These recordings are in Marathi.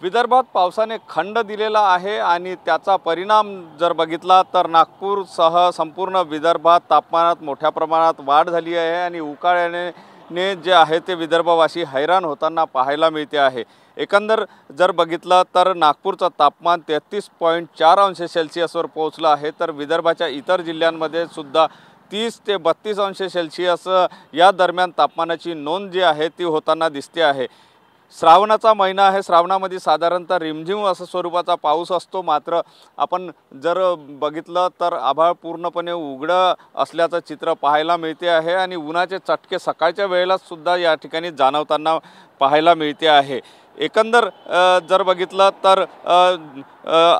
विदर्भात पावसाने खंड दिलेला आहे आणि त्याचा परिणाम जर बघितला तर नागपूरसह संपूर्ण विदर्भात तापमानात मोठ्या प्रमाणात वाढ झाली आहे आणि उकाड्याने जे आहे ते विदर्भवासी हैराण होताना पाहायला मिळते आहे। एकंदर जर बघितलं तर नागपूरचं तापमान 33.4 अंश सेल्सिअसवर पोहोचलं आहे, तर विदर्भाच्या इतर जिल्ह्यांमध्ये सुद्धा 30 ते 32 अंश सेल्सिअस या दरम्यान तापमानाची नोंद जी आहे ती होताना दिसते आहे। श्रावणाचा महिना आहे, श्रावणामध्ये साधारणतः रिमझिम असं स्वरूपाचा पाऊस असतो, मात्र आपण जर बघितलं तर आभाळ पूर्णपणे उघडं असल्याचं चित्र पाहायला मिळते आहे आणि उन्हाचे चटके सकाळच्या वेळेला सुद्धा या ठिकाणी जाणवताना पाहायला मिळते आहे। एकंदर जर बघितलं तर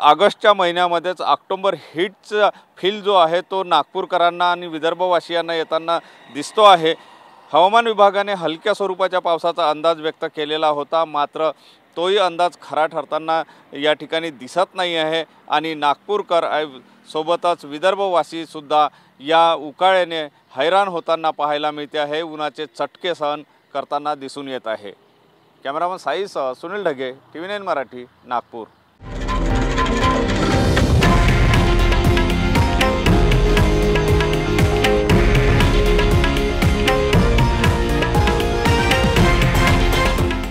ऑगस्टच्या महिन्यामध्येच ऑक्टोबर हीटचा फील जो आहे तो नागपूरकरांना आणि विदर्भवासियांना येताना दिसतो आहे। हवामान विभागाने हलक्या स्वरूपाच्या पावसाचा अंदाज व्यक्त केलेला होता, मात्र तोही अंदाज खरा ठरताना या ठिकाणी दिसत नाही आहे आणि नागपूरकर सोबतच विदर्भवासी सुद्धा या उकाळ्याने हैराण होताना पाहायला मिळते आहे, उन्हाचे चटके सहन करताना दिसून येत आहे। कॅमेरामन साईसह सुनील ढगे, TV9 मराठी, नागपूर।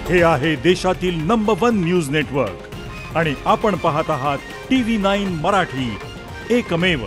हे आहे देशातील नंबर 1 न्यूज नेटवर्क आणि आपण पाहत आहात TV9 मराठी, एकमेव।